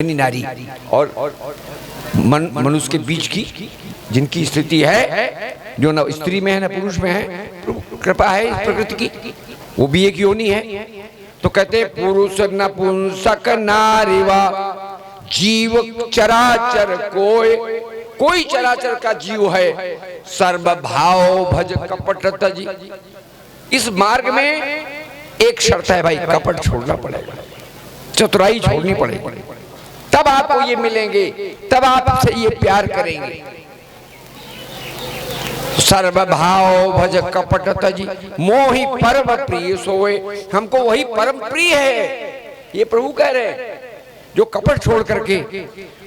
नारी और मनुष्य के बीच की जिनकी स्थिति है, जो न स्त्री में है न पुरुष में है, कृपा है इस प्रकृति की, वो भी एक योनि है। तो कहते पुरुष नपुंसक नारीवा जीव चराचर कोई चराचर का जीव है, सर्व भाव भज कपट तजी। इस मार्ग में एक शर्त है भाई, कपट छोड़ना पड़ेगा, चतुराई छोड़नी पड़ेगी, तब आपको ये मिलेंगे, तब आपसे ये प्यार करेंगे। सर्व भाव भज कपट तजी मोहि परम प्रिय सोए, हमको वही परम प्रिय है, ये प्रभु कह रहे हैं। जो कपट छोड़ करके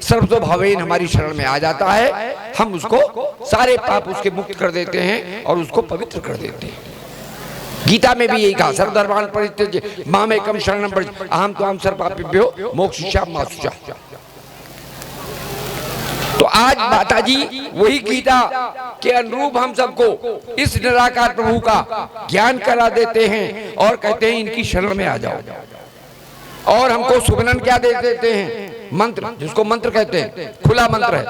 सर्व भावेन हमारी शरण में आ जाता है, हम उसको सारे पाप उसके मुक्त कर देते हैं और उसको पवित्र कर देते हैं। गीता में भी यही कहा, सर्वधर्मान् परित्यज्य मामेकं शरणं व्रज अहं त्वां सर्वपापेभ्यो मोक्षयिष्यामि मा शुचः। तो आज माता जी वही गीता के अनुरूप हम सबको इस निराकार प्रभु का ज्ञान करा देते हैं और कहते हैं इनकी शरण में आ जाओ। और हमको सुबनन क्या दे देते हैं? मंत्र, जिसको मंत्र कहते हैं, खुला मंत्र है।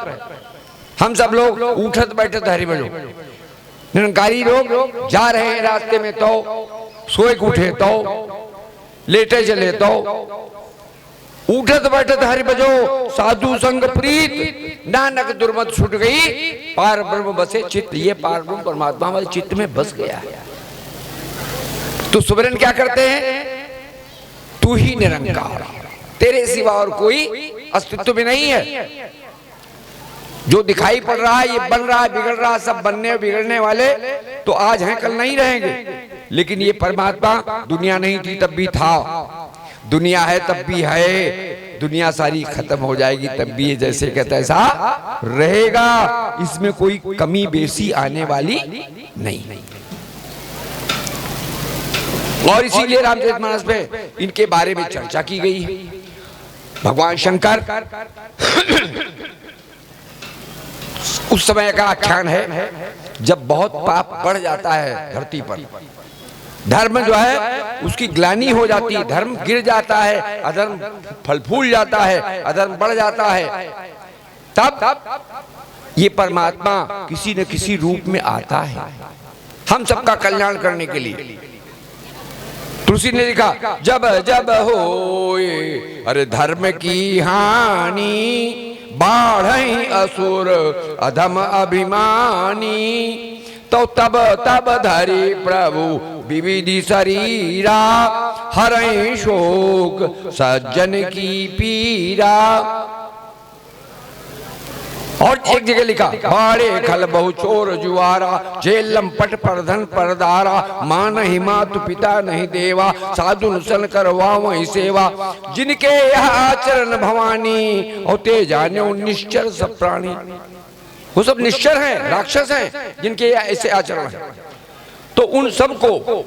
हम सब लोग उठत बैठत हरि बजो, निरंकारी लोग जा रहे हैं रास्ते में तो सोए उठे तो लेटे चले तो उठत बैठत हरि बजो, साधु संग प्रीत नानक दुर्मत छूट गई, पार ब्रह्म बसे चित्त। ये पार ब्रह्म परमात्मा वाले चित्त में बस गया है। तो सुबरन क्या करते हैं? तू ही निरंकार, तेरे सिवा और कोई अस्तित्व में नहीं है। जो दिखाई पड़ रहा है, ये बन रहा है, बिगड़ रहा है, सब बनने बिगड़ने वाले तो आज हैं, कल नहीं रहेंगे। लेकिन ये परमात्मा दुनिया नहीं थी तब भी था, दुनिया है तब भी है, दुनिया सारी खत्म हो जाएगी तब भी ये जैसे कहता है ऐसा रहेगा। इसमें कोई कमी बेसी आने वाली नहीं। और इसीलिए रामचरितमानस पे इनके बारे में चर्चा की गई है। भगवान शंकर उस समय का आख्यान है जब बहुत पाप बढ़ जाता है धरती पर, धर्म जो है उसकी ग्लानि हो जाती है, धर्म गिर जाता है, अधर्म फल फूल जाता है, अधर्म बढ़ जाता है, तब ये परमात्मा किसी न किसी रूप में आता है हम सबका कल्याण करने के लिए। तुलसी ने लिखा, जब जब होए अरे धर्म की हानि, बाढ़ई असुर अधम अभिमानी, तो तब तब धरि प्रभु विविधि शरीरा, हरई शोक सज्जन की पीरा। और एक जगह लिखा, बाड़े खल बहु चोर जुआरा, जेलम पट परधन परदारा, माँ नहीं मातु पिता नहीं देवा, साधु सन करवा वही सेवा, जिनके यह आचरण भवानी, और ते जाने निश्चर सब प्राणी। वो सब निश्चर हैं, राक्षस हैं, जिनके ऐसे आचरण हैं। तो उन सबको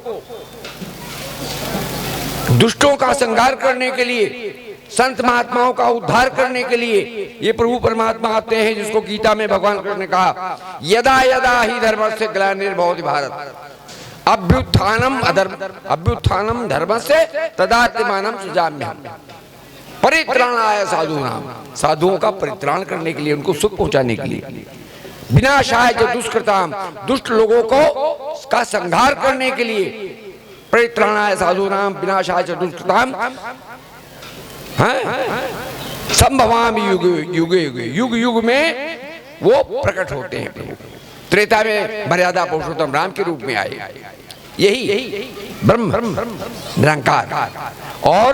दुष्टों का संहार करने के लिए, संत महात्माओं का उद्धार करने के लिए ये प्रभु परमात्मा आते हैं, जिसको गीता में भगवान कृष्ण ने कहा, यदा यदा ही धर्मस्य ग्लानिर्भवति भारत अभ्युत्थानम अधर्म अभ्युत्थानम धर्मस्य तदात्मानं सृजाम्यहम्। परित्राणाय साधूनाम, साधुओं का परित्राण करने के लिए, उनको सुख पहुंचाने के लिए, विनाशाय च दुष्कृताम, दुष्ट लोगों को का संहार करने के लिए, परित्राणाय साधूनाम विनाशाय च दुष्कृताम संभवामि युगे युगे युगे, युग युग में वो प्रकट होते हैं प्रभु। त्रेता में मर्यादा पुरुषोत्तम राम के रूप में आए, यही ब्रह्म निरंकार, और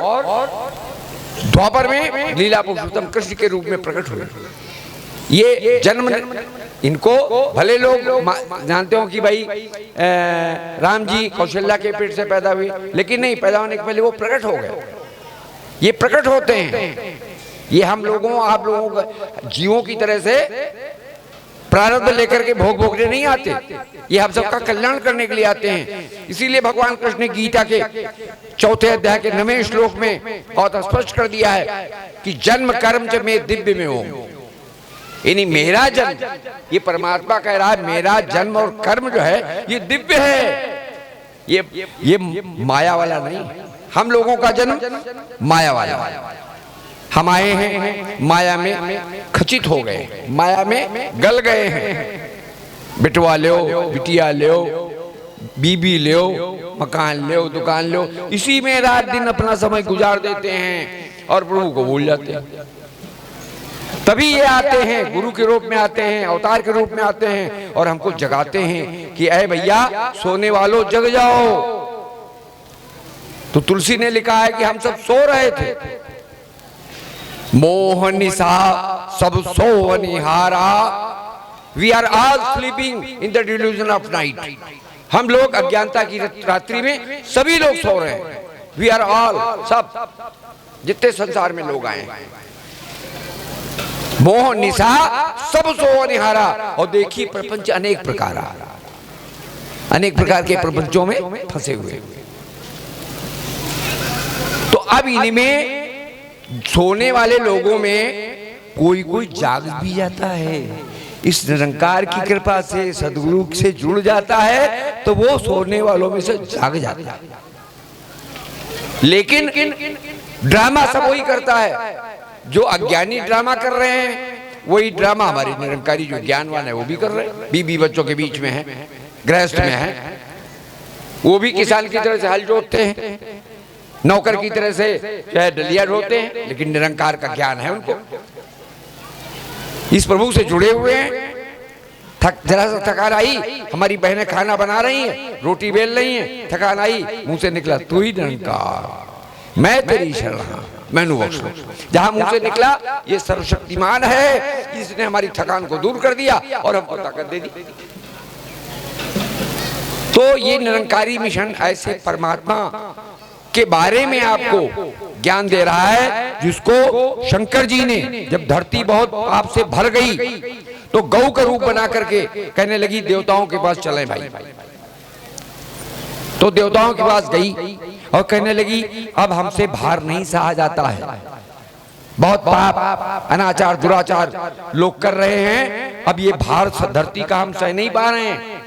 द्वापर में लीला पुरुषोत्तम कृष्ण के रूप में प्रकट हुए। ये जन्म इनको भले लोग जानते हो कि भाई राम जी कौशल्या के पेट से पैदा हुए, लेकिन नहीं, पैदा होने के पहले वो प्रकट हो गए। ये प्रकट होते हैं, ये हम लोगों आप लोगों जीवों की तरह से प्रारब्ध लेकर के भोग भोगने नहीं आते, ये हम सबका कल्याण करने के लिए आते हैं। इसीलिए भगवान कृष्ण ने गीता के 4थे अध्याय के 9वें श्लोक में बहुत स्पष्ट कर दिया है कि जन्म कर्म च में दिव्य में हो, यानी मेरा जन्म, ये परमात्मा कह रहा है मेरा जन्म और कर्म जो है ये दिव्य है, ये माया वाला नहीं। हम लोगों का जन्म माया वाला, हम आए हैं, माया में खचित हो गए, माया में गल गए हैं। बिटवा लो, बिटिया लो, बीबी लो, मकान लो, दुकान लो, इसी में रात दिन अपना समय गुजार देते हैं और प्रभु को भूल जाते हैं। तभी ये आते हैं, गुरु के रूप में आते हैं, अवतार के रूप में आते हैं और हमको जगाते हैं कि अरे भैया सोने वालों जग जाओ। तो तुलसी ने लिखा है कि हम सब सो रहे थे, मोह निशा सब सो निहारा, we are all sleeping in the delusion of night. हम लोग अज्ञानता की रात्रि में सभी लोग सो रहे हैं। वी आर ऑल, सब जितने संसार में लोग आए, मोह निशा सब सो निहारा। और देखिए प्रपंच अनेक प्रकार, अनेक प्रकार के प्रपंचों में फंसे हुए। तो अब इनमें सोने वाले लोगों में कोई कोई जाग भी जाता है, इस निरंकार की कृपा से सदगुरु से जुड़ जाता है तो वो सोने वालों में से जाग जाता है। लेकिन ड्रामा सब वही करता है, जो अज्ञानी ड्रामा कर रहे हैं वही ड्रामा हमारे निरंकारी जो ज्ञानवान है वो भी कर रहे हैं। बीबी बच्चों के बीच में है, गृहस्थ में है, वो भी किसान की तरह से हल जोतते हैं, नौकर की तरह से चाहे डलिया ढोते हैं, लेकिन निरंकार का ज्ञान है उनको, इस प्रभु से जुड़े हुए हैं। जरा सा थकान आई, हमारी बहनें खाना बना रही हैं, रोटी बेल रही हैं, थकान आई, मुंह से निकला तू ही निरंकार, मैं तेरी शरण मैनू बख्श। जहां मुंह से निकला ये सर्वशक्तिमान है, इसने हमारी थकान को दूर कर दिया और हमको ताकत दे दी। तो ये निरंकारी मिशन ऐसे परमात्मा के बारे में आपको ज्ञान दे रहा है, जिसको शंकर जी ने जब धरती बहुत पाप से भर गई तो गौ का रूप बना करके कहने लगी देवताओं के पास चलें भाई। तो देवताओं के पास गई और कहने लगी अब हमसे भार नहीं सहा जाता है, बहुत पाप अनाचार दुराचार लोग कर रहे हैं, अब ये भार धरती का हम सह नहीं पा रहे हैं।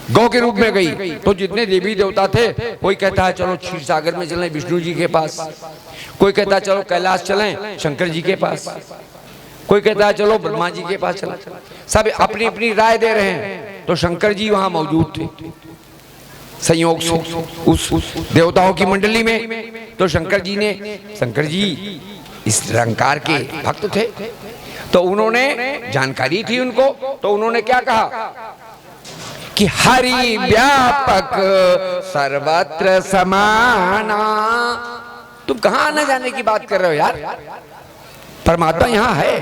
गौ के रूप में गई तो जितने देवी देवता थे, कोई कहता है चलो क्षीर सागर में चलें विष्णु जी के पास, कोई कहता है चलो कैलाश चलें शंकर जी के पास, कोई कहता है चलो ब्रह्मा जी के पास चलें। सब अपनी अपनी राय दे रहे हैं। तो शंकर जी वहां मौजूद थे संयोग से उस देवताओं की मंडली में। तो शंकर जी इस निरंकार के भक्त थे, तो उन्होंने जानकारी थी उनको, तो उन्होंने क्या कहा कि हरि व्यापक सर्वत्र समाना। तुम कहां आना जाने की बात कर रहे हो यार, परमात्मा यहां है?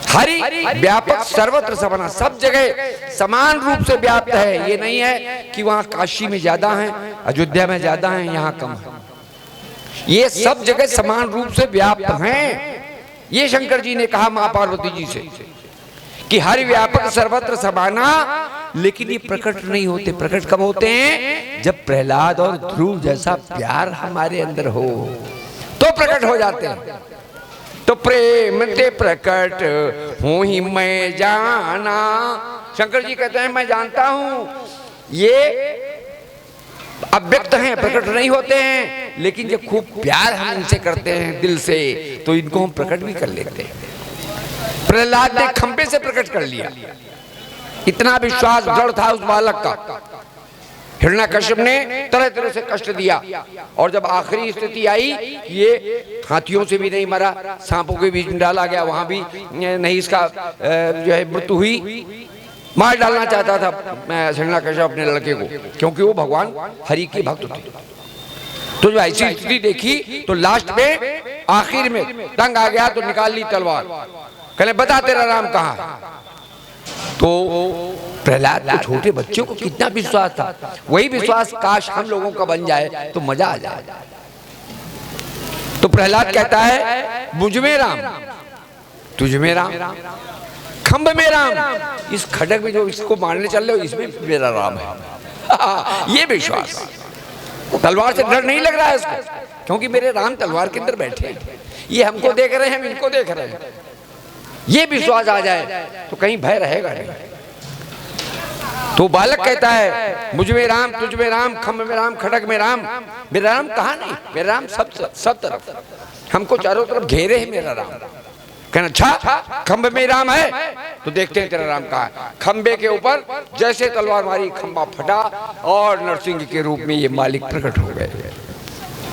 हरि व्यापक सर्वत्र समाना, सब जगह समान रूप से व्याप्त है। ये नहीं है कि वहां काशी में ज्यादा है, अयोध्या में ज्यादा है, यहां कम है। ये सब जगह समान रूप से व्याप्त हैं। ये शंकर जी ने कहा मां पार्वती जी से कि हरि व्यापक सर्वत्र समाना। लेकिन ये प्रकट नहीं होते, प्रकट कब होते हैं? जब प्रहलाद और ध्रुव जैसा प्यार हमारे अंदर हो तो प्रकट हो जाते हैं। तो प्रेम ते प्रकट हूं ही मैं जाना। शंकर जी कहते हैं मैं जानता हूं ये अव्यक्त हैं, प्रकट नहीं होते हैं, लेकिन जब खूब प्यार हम इनसे करते हैं दिल से तो इनको हम प्रकट भी कर लेते हैं। प्रहलाद ने खंबे से प्रकट कर लिया, इतना विश्वास दृढ़ था उस बालक का। हिरण्याकश्यप ने तरह तरह से कष्ट दिया, और जब आखिरी स्थिति आई, ये हाथियों से भी नहीं मरा, सांपों के बीच में डाला गया, वहां भी नहीं इसका जो है मृत्यु हुई। मार डालना चाहता था हिरण्याकश्यप अपने लड़के को, क्योंकि वो भगवान हरि के भक्त थे। तो जो ऐसी स्थिति देखी तो लास्ट में आखिर में तंग आ गया तो निकाल ली तलवार, कहले बता तेरा राम कहाँ। तो प्रहलाद को छोटे बच्चों को कितना विश्वास था, वही विश्वास काश हम लोगों का बन जाए तो मजा आ जाए। तो प्रहलाद कहता है मुझ में राम, तुझ में राम, खंभ में राम, इस खडक में जो इसको मारने चल रहे हो इसमें मेरा राम है। ये विश्वास, तलवार से डर नहीं लग रहा है इसको, क्योंकि मेरे राम तलवार के अंदर बैठे हैं, ये हमको देख रहे हैं, हम इनको देख रहे हैं। ये विश्वास आ जाए तो कहीं भय रहेगा नहीं। तो बालक कहता है मुझ में राम, तुझ में राम, खम्भ में राम, खड़ग में राम। मेरा राम कहाँ नहीं, मेरा राम सब तरफ, हमको चारों तरफ घेरे है मेरा राम। कहना अच्छा खंभ में राम है तो देखते हैं तेरा राम कहाँ है। खंबे के ऊपर जैसे तलवार मारी, खंबा फटा और नरसिंह के रूप में ये मालिक प्रकट हो गए,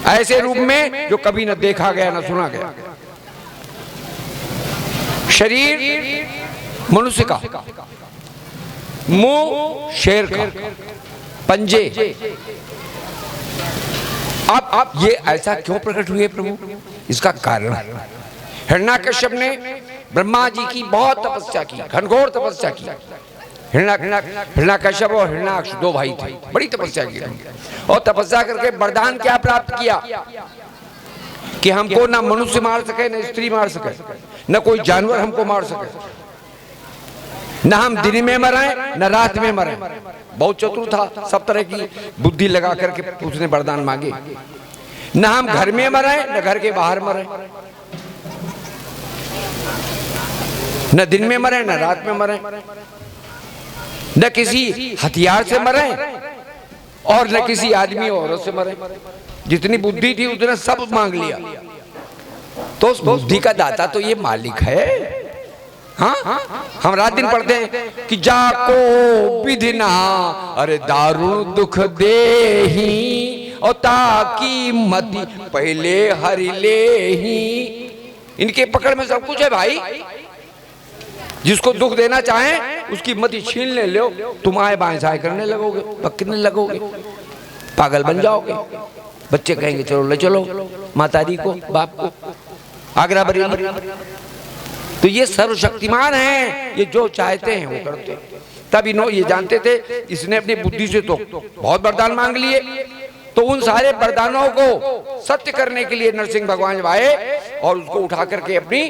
ऐसे रूप में जो कभी न देखा गया न सुना गया। शरीर मनुष्य का, मुंह शेर का, पंजे। अब ये ऐसा क्यों प्रकट हुए प्रभु? इसका कारण हिरण्याकश्यप ने ब्रह्मा जी की बहुत तपस्या की, घनघोर तपस्या की। हिरण्याकश्यप और हिरण्याक्ष दो भाई थे, बड़ी तपस्या की और तपस्या करके वरदान क्या प्राप्त किया कि हमको ना मनुष्य मार सके, न स्त्री मार सके, न कोई जानवर हमको मार सके, न हम दिन में मरें न रात में मरें। बहुत चतुर था, सब तरह की बुद्धि लगा करके उसने वरदान मांगे। न हम घर में मरें न घर के बाहर मरें, न दिन में मरें न रात में मरें, न किसी हथियार से मरें और न किसी आदमी और औरत से मरें। जितनी बुद्धि थी उसने सब मांग लिया। तो उस बुद्धि का दाता तो ये मालिक है। हाँ, हम रात दिन पढ़ते हैं कि जाको विधिना अरे दारुण दुख देही और ताकि मति पहले हरि लेही। इनके पकड़ में सब कुछ है भाई। जिसको दुख देना चाहें उसकी मति छीन ले लो, तुम आए बाएं साए करने लगोगे, पकड़ने लगोगे, पागल बन जाओगे। बच्चे कहेंगे चलो ले चलो माताजी को, बाप को, आगरा बरेली। तो ये सर्वशक्तिमान है, ये जो चाहते हैं वो करते हैं। तब इन्होंने ये जानते थे, इसने अपनी बुद्धि से तो बहुत वरदान मांग लिए, तो उन सारे वरदानों को सत्य करने के लिए नरसिंह भगवान जब आए और उसको उठा करके अपनी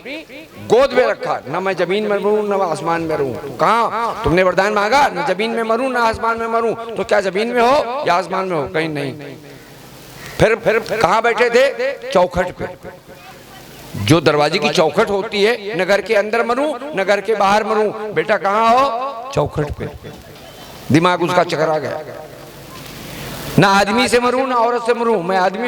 गोद में रखा। न मैं जमीन में मरूं न आसमान में रहूं। तो कहा तुमने वरदान मांगा न जमीन में मरूं न आसमान में मरूं, तो क्या जमीन में हो या आसमान में हो? कहीं नहीं। फिर कहाँ बैठे थे? चौखट पे। जो दरवाजे की चौखट होती है, न घर के अंदर मरूं न घर के बाहर मरूं। बेटा कहाँ हो? चौखट पे। दिमाग उसका चकरा गया। ना आदमी से मरूं ना औरत से मरूं, मैं आदमी